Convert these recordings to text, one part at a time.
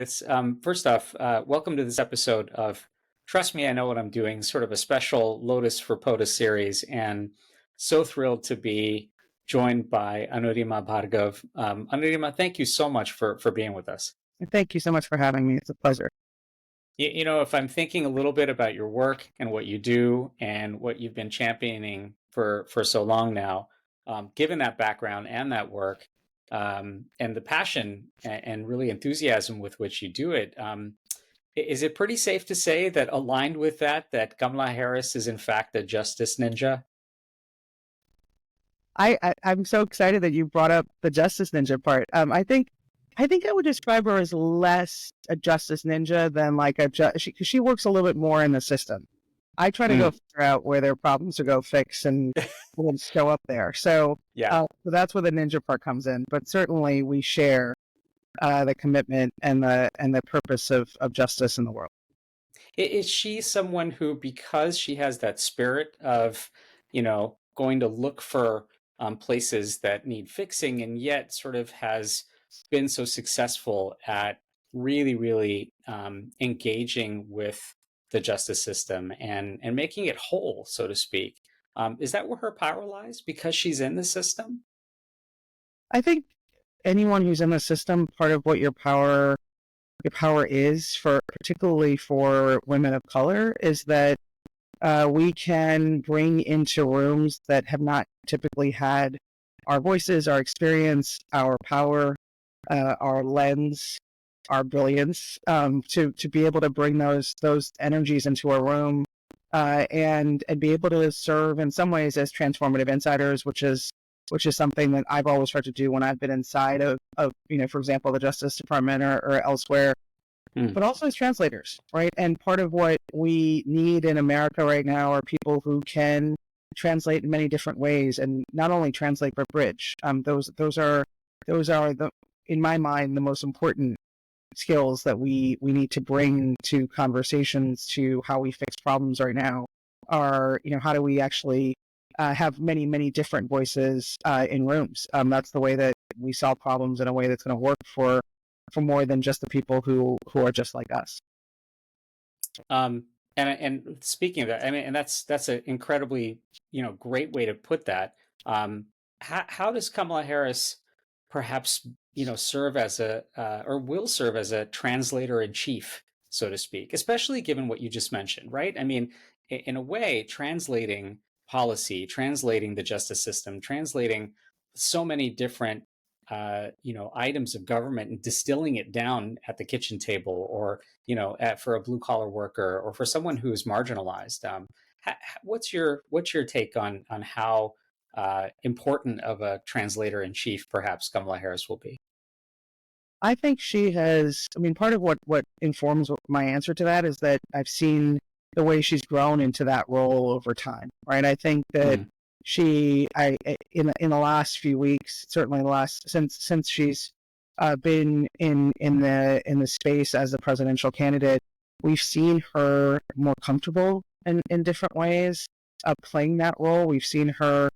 It's first off, welcome to this episode of Trust Me, I Know What I'm Doing, sort of a special Lotus for POTUS series, and so thrilled to be joined by Anurima Bhargava. Anurima, thank you so much for being with us. Thank you so much for having me. It's a pleasure. If I'm thinking a little bit about your work and what you do and what you've been championing for so long now, given that background and that work, and the passion and really enthusiasm with which you do it, is it pretty safe to say that aligned with that Kamala Harris is in fact a justice ninja? I'm so excited that you brought up the Justice Ninja part. I think I would describe her as less a Justice Ninja than like she works a little bit more in the system. I try to go Mm, figure out where their problems to go fix and we'll show up there. So, yeah. so that's where the ninja part comes in. But certainly we share the commitment and the purpose of justice in the world. Is she someone who, because she has that spirit of, going to look for places that need fixing, and yet sort of has been so successful at really, really engaging with the justice system and making it whole, so to speak? Is that where her power lies? Because she's in the system? I think anyone who's in the system, part of what your power is for particularly for women of color is that we can bring into rooms that have not typically had our voices, our experience, our power, our lens, our brilliance, to be able to bring those energies into a room, and be able to serve in some ways as transformative insiders, which is something that I've always tried to do when I've been inside of for example, the Justice Department or elsewhere, Mm. but also as translators, right? And part of what we need in America right now are people who can translate in many different ways, and not only translate but bridge. Those are the, in my mind, the most important skills that we need to bring to conversations to how we fix problems right now. Are how do we actually have many different voices in rooms? That's the way that we solve problems in a way that's going to work for more than just the people who are just like us. Um, and speaking of that, I mean, and that's an incredibly great way to put that. How does Kamala Harris perhaps serve as a or will serve as a translator in chief, so to speak, especially given what you just mentioned, right? I mean, in a way, translating policy, translating the justice system, translating so many different items of government and distilling it down at the kitchen table, or for a blue collar worker or for someone who's marginalized. What's your take on how important of a translator in chief perhaps Kamala Harris will be? I think she has. I mean, part of what informs my answer to that is that I've seen the way she's grown into that role over time. Right. I think that Mm, in the last few weeks, certainly the last since she's been in the space as a presidential candidate, we've seen her more comfortable in different ways, playing that role. We've seen her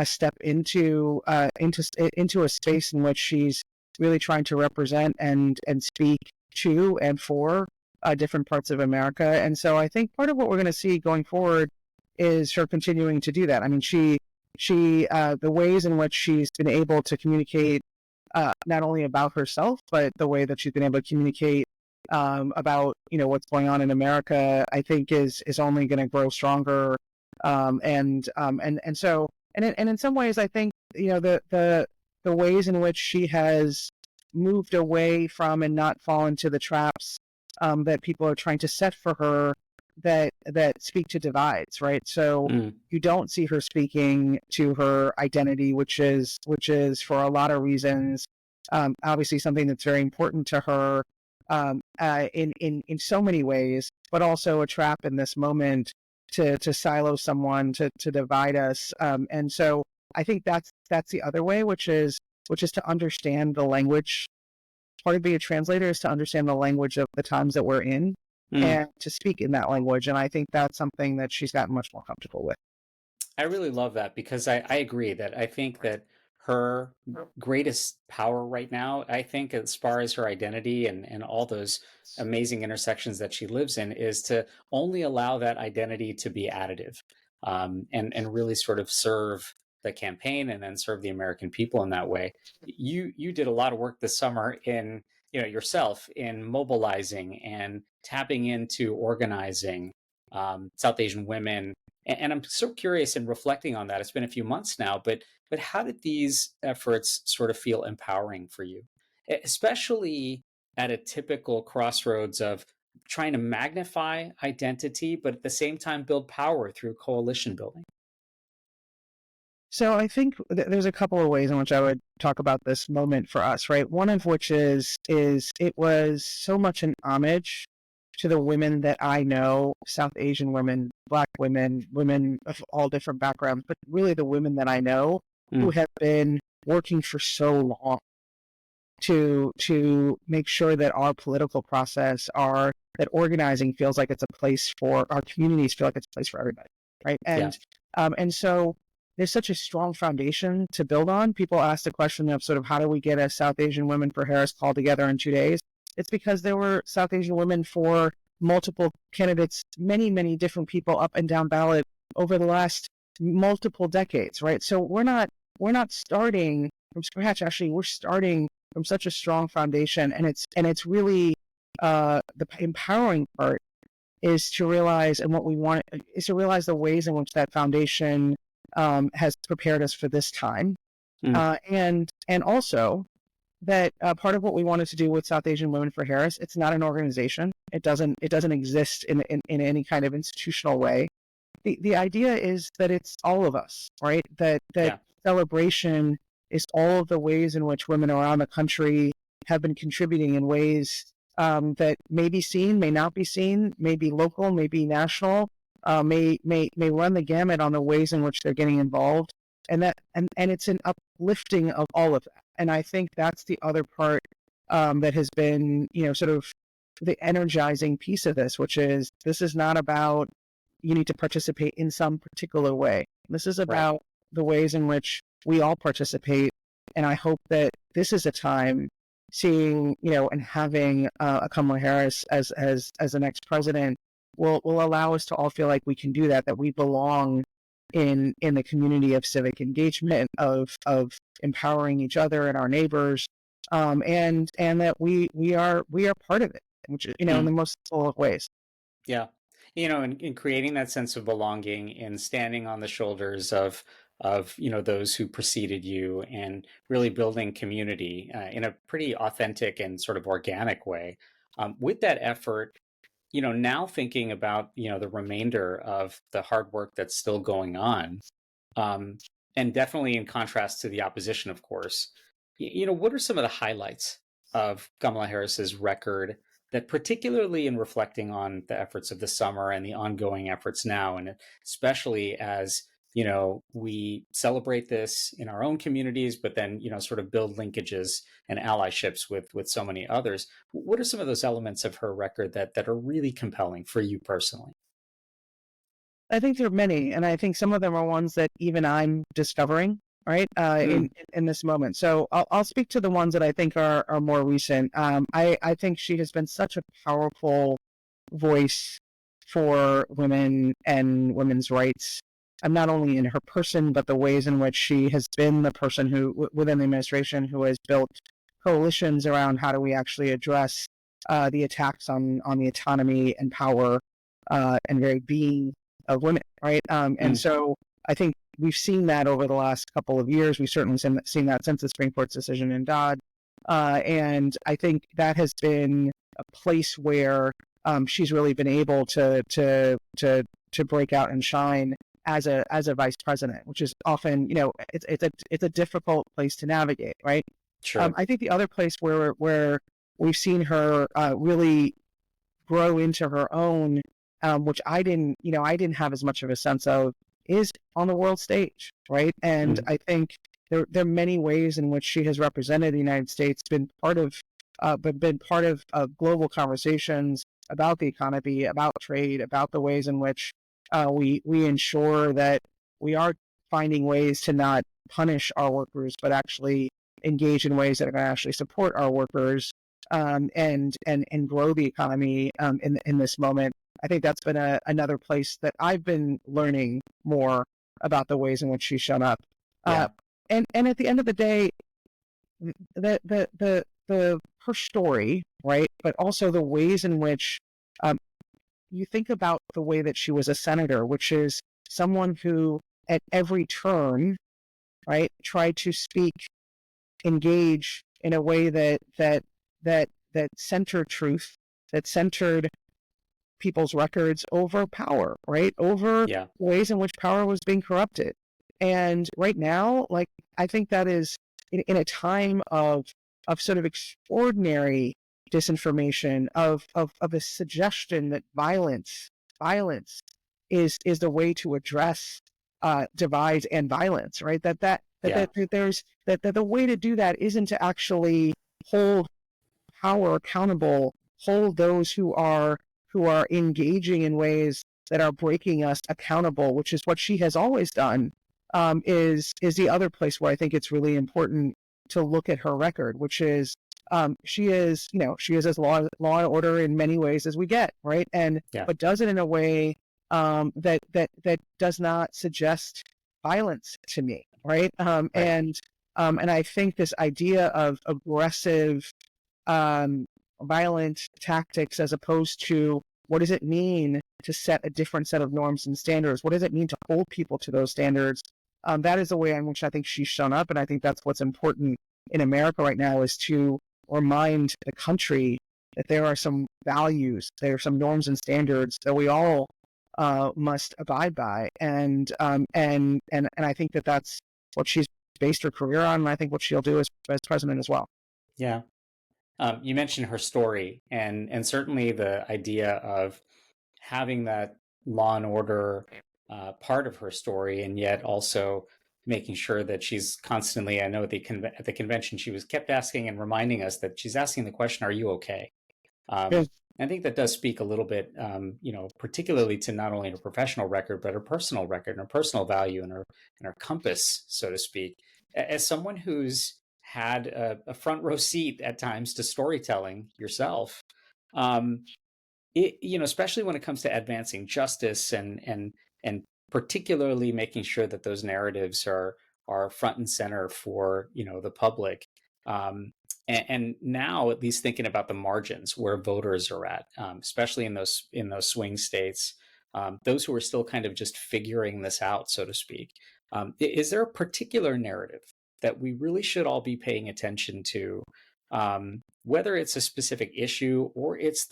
step into a space in which she's really trying to represent and speak to and for different parts of America. And so I think part of what we're going to see going forward is her continuing to do that. I mean, the ways in which she's been able to communicate not only about herself, but the way that she's been able to communicate about what's going on in America, I think is only going to grow stronger. And in some ways, I think the ways in which she has moved away from and not fall into the traps that people are trying to set for her that speak to divides, right? So mm, you don't see her speaking to her identity, which is for a lot of reasons, obviously something that's very important to her in so many ways, but also a trap in this moment to silo someone, to divide us. And so I think that's the other way, which is to understand the language. Part of being a translator is to understand the language of the times that we're in mm. and to speak in that language. And I think that's something that she's gotten much more comfortable with. I really love that because I agree that I think that her greatest power right now, I think, as far as her identity and all those amazing intersections that she lives in, is to only allow that identity to be additive, and really sort of serve the campaign and then serve the American people in that way. You did a lot of work this summer in, yourself, in mobilizing and tapping into organizing South Asian women. And I'm so curious in reflecting on that. It's been a few months now, but how did these efforts sort of feel empowering for you, especially at a typical crossroads of trying to magnify identity, but at the same time build power through coalition building? So I think there's a couple of ways in which I would talk about this moment for us, right? One of which is it was so much an homage to the women that I know, South Asian women, Black women, women of all different backgrounds, but really the women that I know who Mm, have been working for so long to make sure that our political process, that organizing feels like it's a place for our communities, feel like it's a place for everybody, right? yeah. And so there's such a strong foundation to build on. People ask the question of sort of how do we get a South Asian Women for Harris called together in 2 days? It's because there were South Asian women for multiple candidates, many different people up and down ballot over the last multiple decades, right? So we're not starting from scratch. Actually, we're starting from such a strong foundation, and it's really the empowering part is to realize, and what we want is to realize the ways in which that foundation has prepared us for this time, Mm, and also that part of what we wanted to do with South Asian Women for Harris, it's not an organization. It doesn't exist in any kind of institutional way. The idea is that it's all of us, right? That yeah. celebration is all of the ways in which women around the country have been contributing in ways that may be seen, may not be seen, may be local, may be national, may run the gamut on the ways in which they're getting involved, and it's an uplifting of all of that. And I think that's the other part that has been, sort of the energizing piece of this is not about you need to participate in some particular way. This is Right. about the ways in which we all participate. And I hope that this is a time seeing, and having a Kamala Harris as the next president will allow us to all feel like we can do that we belong in the community of civic engagement, of empowering each other and our neighbors, and that we are part of it, which in Mm. the most full of ways. Yeah. In creating that sense of belonging, in standing on the shoulders of those who preceded you, and really building community in a pretty authentic and sort of organic way. With that effort, now thinking about, the remainder of the hard work that's still going on, um, and definitely in contrast to the opposition, of course. What are some of the highlights of Kamala Harris's record that, particularly in reflecting on the efforts of the summer and the ongoing efforts now, and especially as we celebrate this in our own communities, but then sort of build linkages and allyships with so many others. What are some of those elements of her record that are really compelling for you personally? I think there are many, and I think some of them are ones that even I'm discovering, right, Mm, in this moment. So I'll speak to the ones that I think are more recent. I think she has been such a powerful voice for women and women's rights, not only in her person, but the ways in which she has been the person who, within the administration, who has built coalitions around how do we actually address the attacks on the autonomy and power and very being of women, right? And mm, so I think we've seen that over the last couple of years. We've certainly seen that since the Supreme Court's decision in Dodd. And I think that has been a place where she's really been able to break out and shine as a vice president, which is often, it's a difficult place to navigate, right? sure. I think the other place where we've seen her really grow into her own, which I didn't have as much of a sense of, is on the world stage, right? And Mm, I think there are many ways in which she has represented the United States, been part of global conversations about the economy, about trade, about the ways in which we ensure that we are finding ways to not punish our workers, but actually engage in ways that are going to actually support our workers, and grow the economy in this moment. I think that's been another place that I've been learning more about the ways in which she's shown up. Yeah. And at the end of the day, the her story, right, but also the ways in which you think about the way that she was a senator, which is someone who at every turn, right, tried to speak, engage in a way that centered truth, that centered people's records over power, right, over Yeah. ways in which power was being corrupted. And right now, like, I think that is in a time of sort of extraordinary disinformation, of a suggestion that violence is the way to address divide and violence, right? That there's that the way to do that isn't to actually hold power accountable, hold those who are engaging in ways that are breaking us accountable, which is what she has always done. Is the other place where I think it's really important to look at her record, which is she is as law and order in many ways as we get, right? And but does it in a way that does not suggest violence to me, right? And I think this idea of aggressive, violent tactics, as opposed to what does it mean to set a different set of norms and standards? What does it mean to hold people to those standards? That is the way in which I think she's shown up, and I think that's what's important in America right now, is to remind the country that there are some values, there are some norms and standards that we all must abide by, and I think that that's what she's based her career on, and I think what she'll do as president as well. Yeah. You mentioned her story, and certainly the idea of having that law and order part of her story, and yet also making sure that she's constantly, I know at the convention, she was kept asking and reminding us that she's asking the question, are you okay? I think that does speak a little bit, particularly to not only her professional record, but her personal record and her personal value and her compass, so to speak. As someone who's had a front row seat at times to storytelling yourself, especially when it comes to advancing justice and particularly making sure that those narratives are front and center for the public. And now, at least thinking about the margins where voters are at, especially in those swing states, those who are still kind of just figuring this out, so to speak. Is there a particular narrative that we really should all be paying attention to, whether it's a specific issue or it's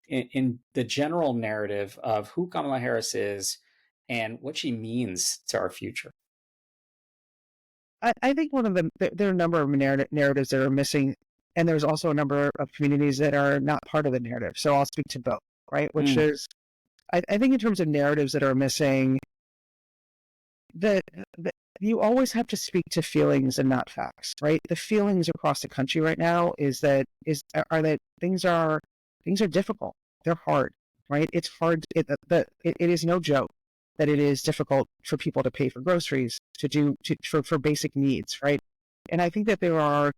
in the general narrative of who Kamala Harris is and what she means to our future? I think one of them, there are a number of narratives that are missing, and there's also a number of communities that are not part of the narrative. So I'll speak to both, right? Which is, I think in terms of narratives that are missing, that you always have to speak to feelings and not facts, right? The feelings across the country right now are that things are difficult. They're hard, right? It's hard. It is no joke that it is difficult for people to pay for groceries, for basic needs, right? And I think that there are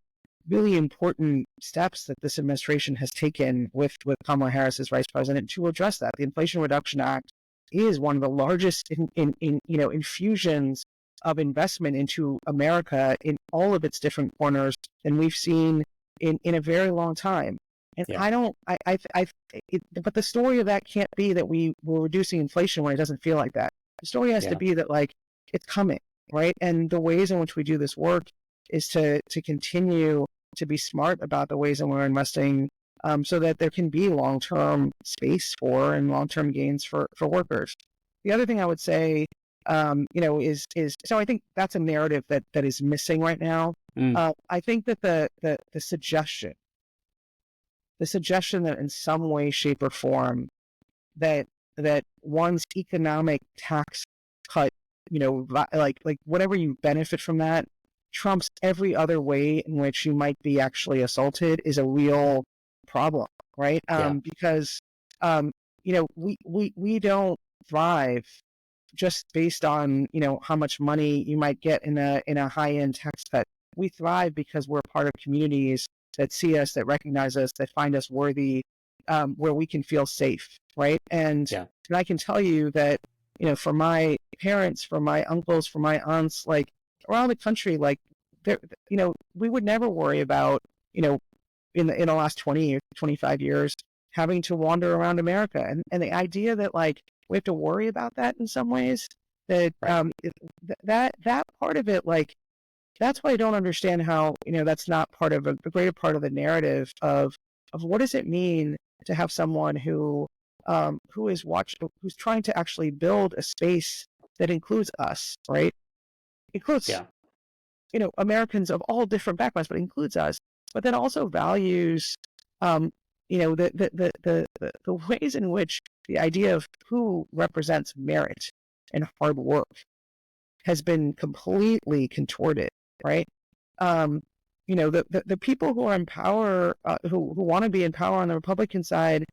really important steps that this administration has taken with Kamala Harris as vice president to address that. The Inflation Reduction Act is one of the largest infusions of investment into America in all of its different corners than we've seen in a very long time. And but the story of that can't be that we're reducing inflation when it doesn't feel like that. The story has to be that, like, it's coming, right? And the ways in which we do this work is to continue to be smart about the ways in which we're investing, so that there can be long-term space for and long-term gains for workers. The other thing I would say, is so I think that's a narrative that is missing right now. I think that the suggestion that in some way, shape, or form that one's economic tax cut, like whatever you benefit from that, trumps every other way in which you might be actually assaulted, is a real problem, right? Because we don't thrive just based on, how much money you might get in a high-end tech set. We thrive because we're part of communities that see us, that recognize us, that find us worthy, where we can feel safe, right? And I can tell you that, for my parents, for my uncles, for my aunts, like around the country, like we would never worry about, in the last 20 or 25 years, having to wander around America. And the idea that like we have to worry about that in some ways, that that part of it, like, that's why I don't understand how, that's not part of a greater part of the narrative of what does it mean to have someone who's trying to actually build a space that includes us, right? Includes, Americans of all different backgrounds, but includes us, but then also values, the ways in which the idea of who represents merit and hard work has been completely contorted, right? The people who are in power, who want to be in power on the Republican side,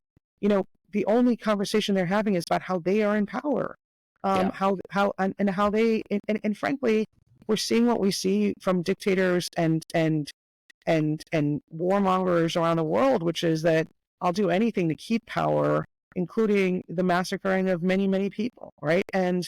the only conversation they're having is about how they are in power, and frankly, we're seeing what we see from dictators and warmongers around the world, which is that I'll do anything to keep power, including the massacring of many, many people, right? And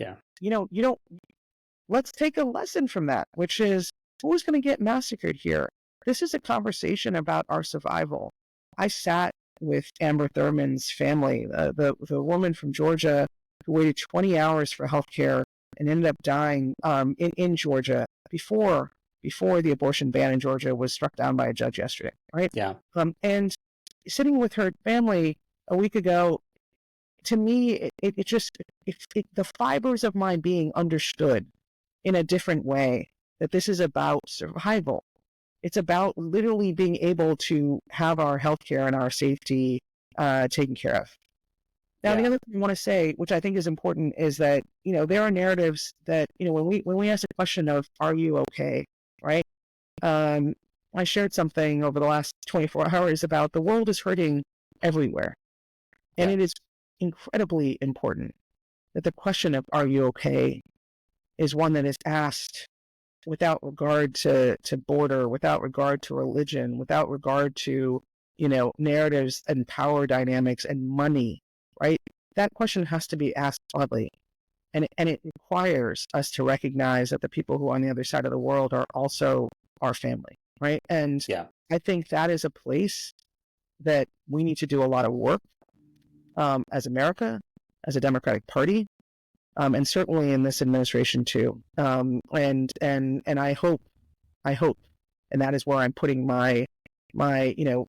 let's take a lesson from that, which is, who's going to get massacred here? This is a conversation about our survival. I sat with Amber Thurman's family, the woman from Georgia who waited 20 hours for healthcare and ended up dying in Georgia before the abortion ban in Georgia was struck down by a judge yesterday, right? Yeah. And sitting with her family a week ago, to me, the fibers of my being understood in a different way that this is about survival. It's about literally being able to have our healthcare and our safety taken care of. Now, the other thing I want to say, which I think is important, is that, there are narratives that, when we ask the question of, are you okay, right? I shared something over the last 24 hours about the world is hurting everywhere. And it is incredibly important that the question of, are you okay, is one that is asked without regard to border, without regard to religion, without regard to, narratives and power dynamics and money, right? That question has to be asked broadly. And it requires us to recognize that the people who are on the other side of the world are also our family, right? And I think that is a place that we need to do a lot of work, as America, as a Democratic Party, and certainly in this administration too. And I hope, and that is where I'm putting my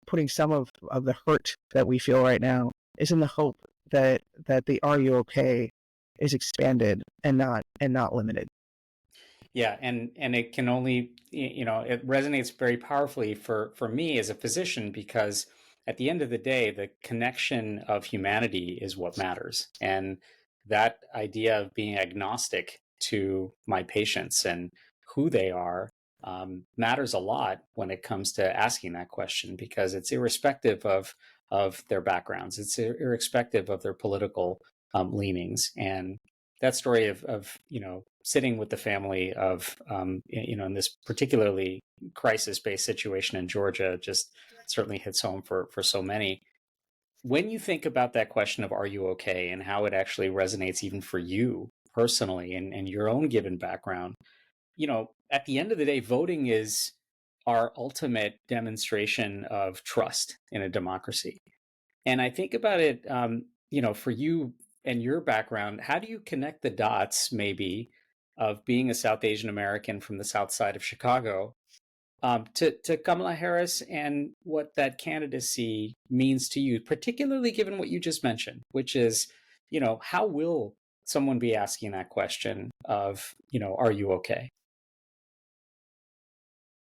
putting some of the hurt that we feel right now, is in the hope that the "Are you okay" is expanded and not limited. Yeah, and it can only, it resonates very powerfully for me as a physician, because at the end of the day, the connection of humanity is what matters. And that idea of being agnostic to my patients and who they are matters a lot when it comes to asking that question, because it's irrespective of their backgrounds. It's irrespective of their political leanings. And that story of sitting with the family of in this particularly crisis-based situation in Georgia just certainly hits home for so many. When you think about that question of, are you okay, and how it actually resonates even for you personally and your own given background, at the end of the day, voting is our ultimate demonstration of trust in a democracy. And I think about it, for you and your background, how do you connect the dots, maybe, of being a South Asian American from the South Side of Chicago, to Kamala Harris and what that candidacy means to you, particularly given what you just mentioned, which is, how will someone be asking that question of, are you okay?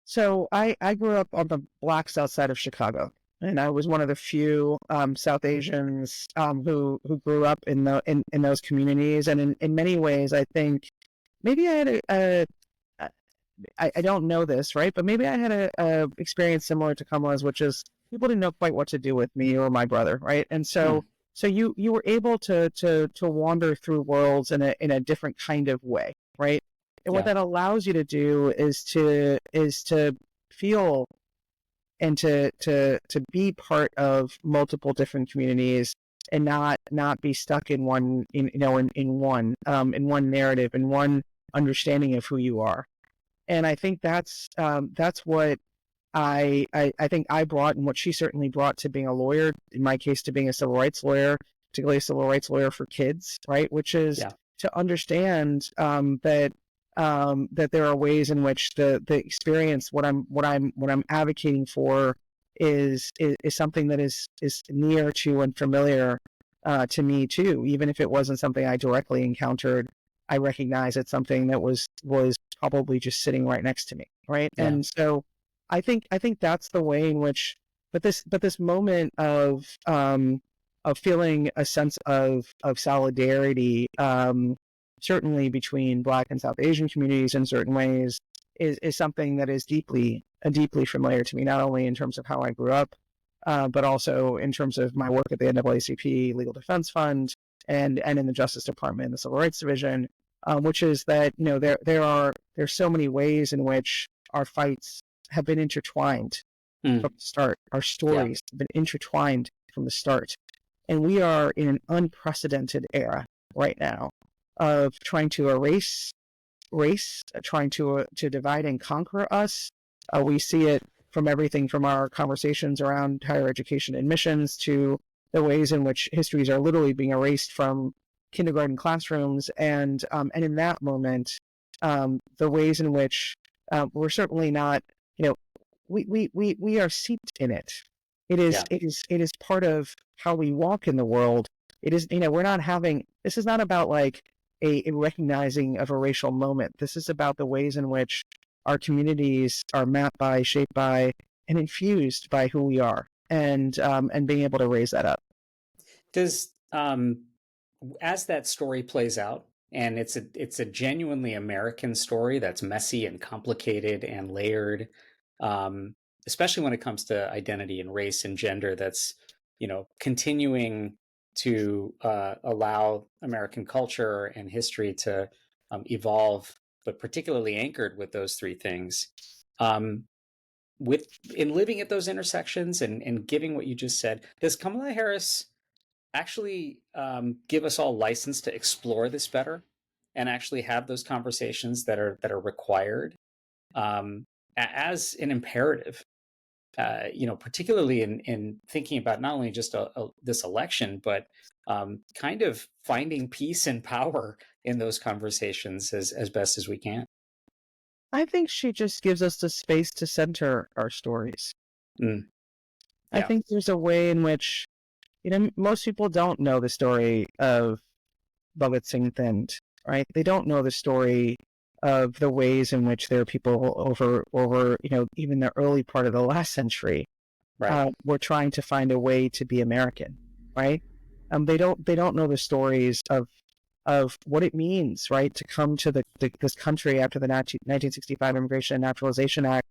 So I grew up on the Black South Side of Chicago, and I was one of the few South Asians who grew up in those communities. And in many ways, I think maybe I had I don't know this, right? But maybe I had a experience similar to Kamala's, which is people didn't know quite what to do with me or my brother, right? And so So you were able to wander through worlds in a different kind of way, right? And what Yeah. that allows you to do is to feel and to be part of multiple different communities and not be stuck in one in one narrative, in one understanding of who you are. And I think that's what I think I brought, and what she certainly brought to being a lawyer, in my case to being a civil rights lawyer, particularly a civil rights lawyer for kids, right? Which is Yeah. to understand that there are ways in which the experience, what I'm advocating for is something that is near to and familiar to me too, even if it wasn't something I directly encountered. I recognize it's something that was probably just sitting right next to me, right? Yeah. And so I think that's the way in which, but this moment of feeling a sense of solidarity, certainly between Black and South Asian communities in certain ways, is something that is deeply familiar to me, not only in terms of how I grew up, but also in terms of my work at the NAACP Legal Defense Fund and in the Justice Department and the Civil Rights Division, which is that there's so many ways in which our fights have been intertwined Mm. from the start. Our Yeah. stories have been intertwined from the start. And we are in an unprecedented era right now of trying to erase race, trying to divide and conquer us. We see it from everything from our conversations around higher education admissions to the ways in which histories are literally being erased from kindergarten classrooms. And in that moment, the ways in which we're certainly not, we are seeped in it. Yeah. It is part of how we walk in the world. It is, we're not having, this is not about like a recognizing of a racial moment. This is about the ways in which our communities are mapped by, shaped by, and infused by who we are, and being able to raise that up. Does as that story plays out, and it's a genuinely American story that's messy and complicated and layered, especially when it comes to identity and race and gender, that's continuing to allow American culture and history to evolve, but particularly anchored with those three things. With in living at those intersections and giving what you just said, does Kamala Harris actually give us all license to explore this better and actually have those conversations that are required as an imperative? Particularly in thinking about not only just this election, but kind of finding peace and power in those conversations as best as we can. I think she just gives us the space to center our stories. Mm. I Yeah. think there's a way in which, most people don't know the story of Bhagat Singh Thind, right? They don't know the story of the ways in which there are people over even the early part of the last century Right. were trying to find a way to be American, right? They don't know the stories of what it means, right, to come to this country after the 1965 Immigration and Naturalization Act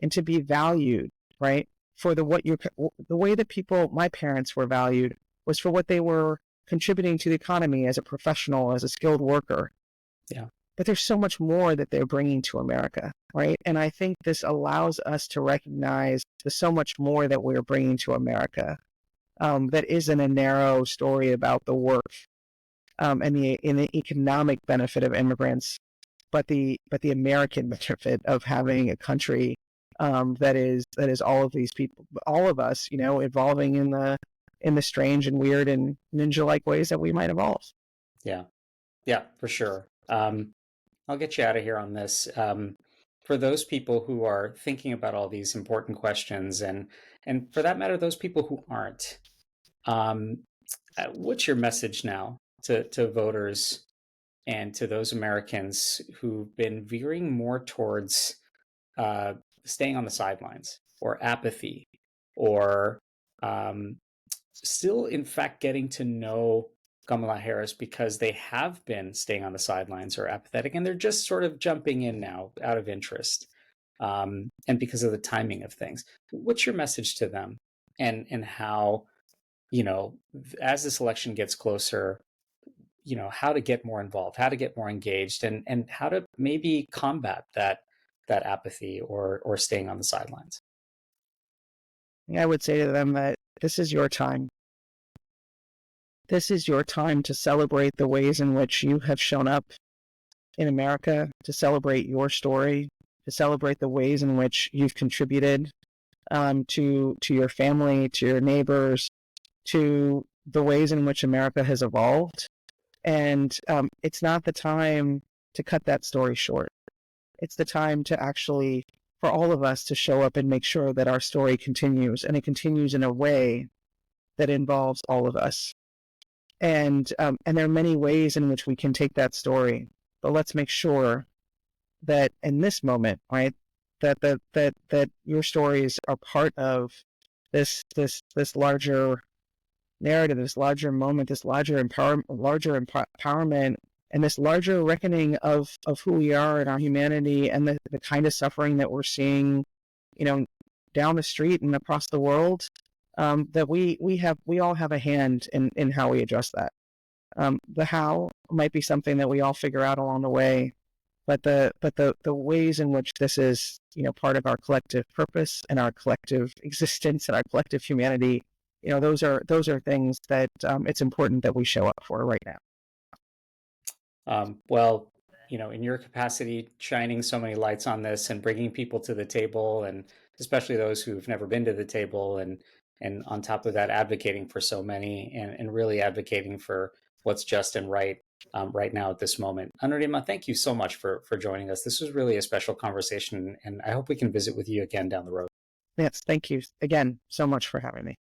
and to be valued, right, for the way that my parents were valued was for what they were contributing to the economy as a professional, as a skilled worker. Yeah. But there's so much more that they're bringing to America, right? And I think this allows us to recognize there's so much more that we're bringing to America that isn't a narrow story about the work and the economic benefit of immigrants, but the American benefit of having a country that is all of these people, all of us, evolving in the strange and weird and ninja-like ways that we might evolve. Yeah. Yeah, for sure. I'll get you out of here on this. For those people who are thinking about all these important questions, and for that matter, those people who aren't, what's your message now to voters and to those Americans who've been veering more towards staying on the sidelines or apathy or um, still, in fact, getting to know Kamala Harris because they have been staying on the sidelines or apathetic, and they're just sort of jumping in now out of interest, and because of the timing of things? What's your message to them, and how as this election gets closer, how to get more involved, how to get more engaged, and how to maybe combat that apathy or staying on the sidelines. I would say to them that this is your time. This is your time to celebrate the ways in which you have shown up in America, to celebrate your story, to celebrate the ways in which you've contributed to your family, to your neighbors, to the ways in which America has evolved. And it's not the time to cut that story short. It's the time to actually, for all of us, to show up and make sure that our story continues, and it continues in a way that involves all of us. And there are many ways in which we can take that story, but let's make sure that in this moment, right, that your stories are part of this larger narrative, this larger moment, this larger empowerment, and this larger reckoning of who we are and our humanity, and the kind of suffering that we're seeing, down the street and across the world. That we all have a hand in how we address that. The how might be something that we all figure out along the way, but the ways in which this is part of our collective purpose and our collective existence and our collective humanity, those are things that it's important that we show up for right now. Well, in your capacity, shining so many lights on this and bringing people to the table, and especially those who've never been to the table, and on top of that, advocating for so many, and really advocating for what's just and right right now at this moment. Anurima, thank you so much for joining us. This was really a special conversation, and I hope we can visit with you again down the road. Yes, thank you again so much for having me.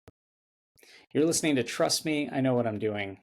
You're listening to Trust Me, I Know What I'm Doing.